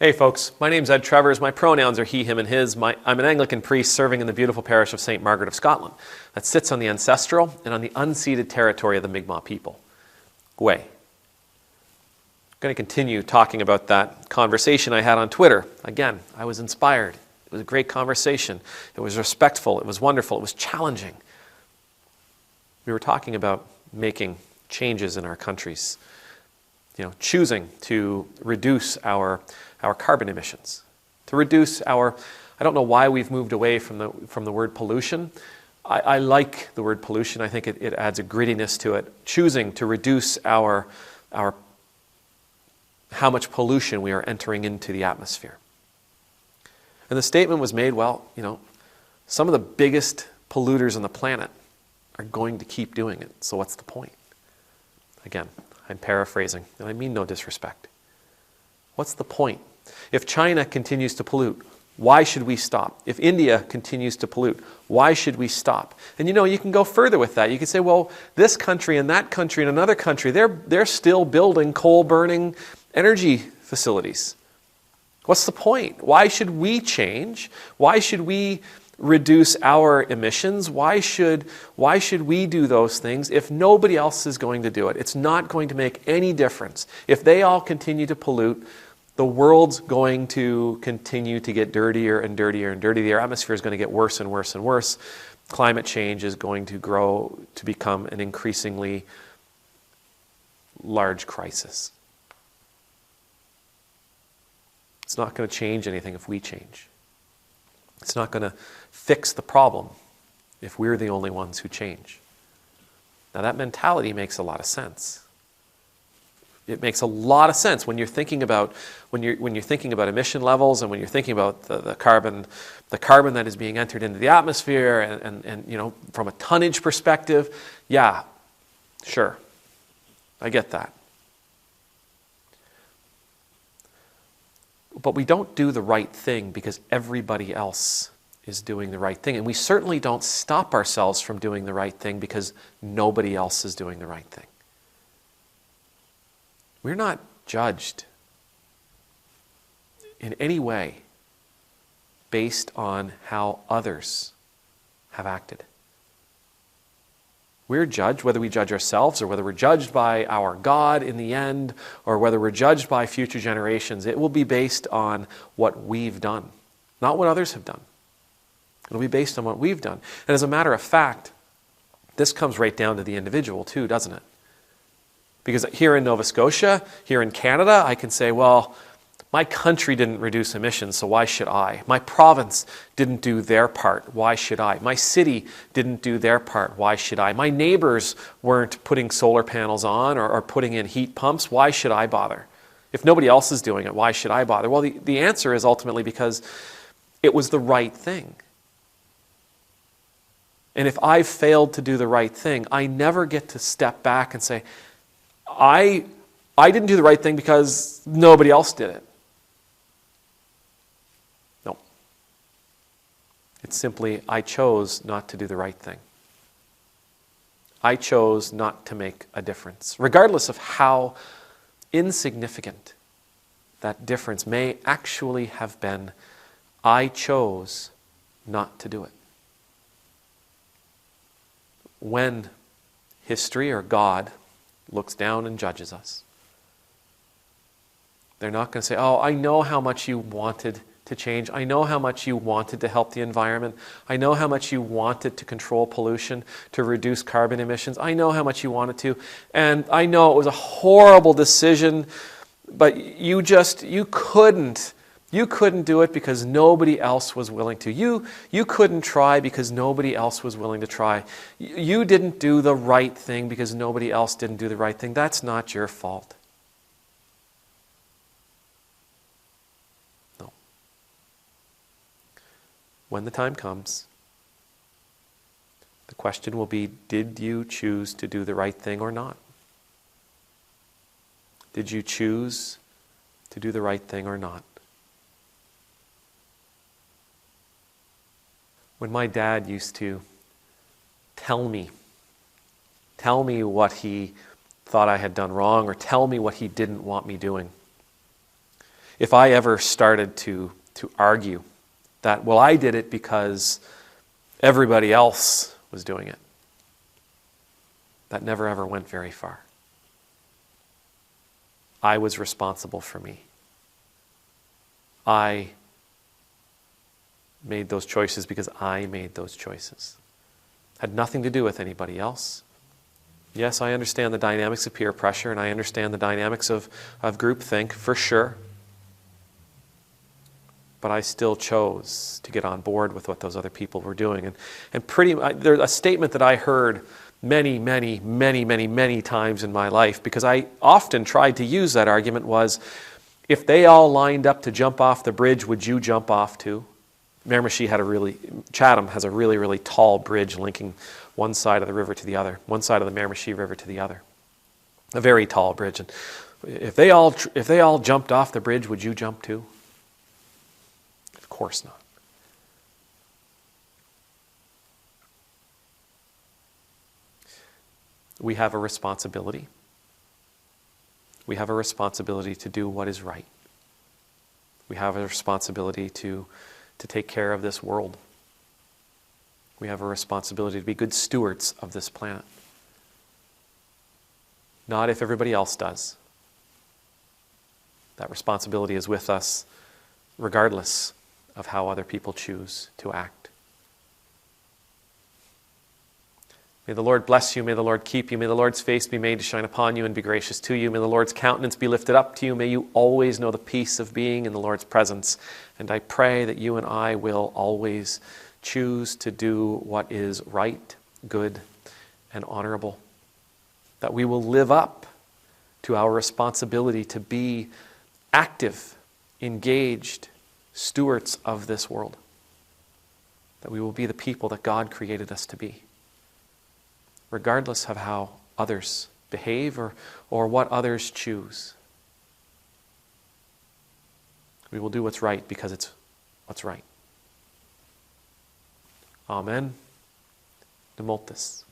Hey folks, my name's Ed Trevors. My pronouns are he, him, and his. I'm an Anglican priest serving in the beautiful parish of St. Margaret of Scotland that sits on the ancestral and on the unceded territory of the Mi'kmaq people. Gway. I'm going to continue talking about that conversation I had on Twitter. Again, I was inspired. It was a great conversation. It was respectful. It was wonderful. It was challenging. We were talking about making changes in our countries. Choosing to reduce our carbon emissions, to reduce I don't know why we've moved away from the word pollution. I like the word pollution. I think it adds a grittiness to it. Choosing to reduce how much pollution we are entering into the atmosphere. And the statement was made, some of the biggest polluters on the planet are going to keep doing it. So what's the point? Again, I'm paraphrasing, and I mean no disrespect. What's the point? If China continues to pollute, why should we stop? If India continues to pollute, why should we stop? And you can go further with that. You can say, well, this country and that country and another country, they're still building coal-burning energy facilities. What's the point? Why should we change? Why should we reduce our emissions? Why should we do those things if nobody else is going to do it? It's not going to make any difference. If they all continue to pollute, the world's going to continue to get dirtier and dirtier and dirtier. The atmosphere is going to get worse and worse and worse. Climate change is going to grow to become an increasingly large crisis. It's not going to change anything if we change. It's not going to fix the problem if we're the only ones who change. Now that mentality makes a lot of sense. It makes a lot of sense when you're thinking about emission levels and when you're thinking about the carbon that is being entered into the atmosphere and from a tonnage perspective. Yeah, sure. I get that. But we don't do the right thing because everybody else is doing the right thing. And we certainly don't stop ourselves from doing the right thing because nobody else is doing the right thing. We're not judged in any way based on how others have acted. We're judged, whether we judge ourselves or whether we're judged by our God in the end or whether we're judged by future generations. It will be based on what we've done, not what others have done. It'll be based on what we've done. And as a matter of fact, this comes right down to the individual too, doesn't it? Because here in Nova Scotia, here in Canada, I can say, well, my country didn't reduce emissions, so why should I? My province didn't do their part, why should I? My city didn't do their part, why should I? My neighbors weren't putting solar panels on or putting in heat pumps, why should I bother? If nobody else is doing it, why should I bother? Well, the answer is ultimately because it was the right thing. And if I failed to do the right thing, I never get to step back and say, I didn't do the right thing because nobody else did it. No. It's simply, I chose not to do the right thing. I chose not to make a difference. Regardless of how insignificant that difference may actually have been, I chose not to do it. When history or God looks down and judges us, they're not going to say, oh, I know how much you wanted to change. I know how much you wanted to help the environment. I know how much you wanted to control pollution, to reduce carbon emissions. I know how much you wanted to. And I know it was a horrible decision, but you couldn't. You couldn't do it because nobody else was willing to. You couldn't try because nobody else was willing to try. You didn't do the right thing because nobody else didn't do the right thing. That's not your fault. No. When the time comes, the question will be, did you choose to do the right thing or not? Did you choose to do the right thing or not? When my dad used to tell me what he thought I had done wrong or tell me what he didn't want me doing, if I ever started to argue that, well, I did it because everybody else was doing it, that never ever went very far. I was responsible for me. I made those choices because I made those choices. Had nothing to do with anybody else. Yes, I understand the dynamics of peer pressure, and I understand the dynamics of groupthink, for sure. But I still chose to get on board with what those other people were doing. And there's a statement that I heard many times in my life, because I often tried to use that argument, was, if they all lined up to jump off the bridge, would you jump off too? Chatham has a really tall bridge linking one side of the river to the other, one side of the Miramichi River to the other. A very tall bridge. And if they all jumped off the bridge, would you jump too? Of course not. We have a responsibility. We have a responsibility to do what is right. We have a responsibility to take care of this world. We have a responsibility to be good stewards of this planet. Not if everybody else does. That responsibility is with us regardless of how other people choose to act. May the Lord bless you. May the Lord keep you. May the Lord's face be made to shine upon you and be gracious to you. May the Lord's countenance be lifted up to you. May you always know the peace of being in the Lord's presence. And I pray that you and I will always choose to do what is right, good, and honorable. That we will live up to our responsibility to be active, engaged stewards of this world. That we will be the people that God created us to be, regardless of how others behave or what others choose. We will do what's right because it's what's right. Amen. Demultus.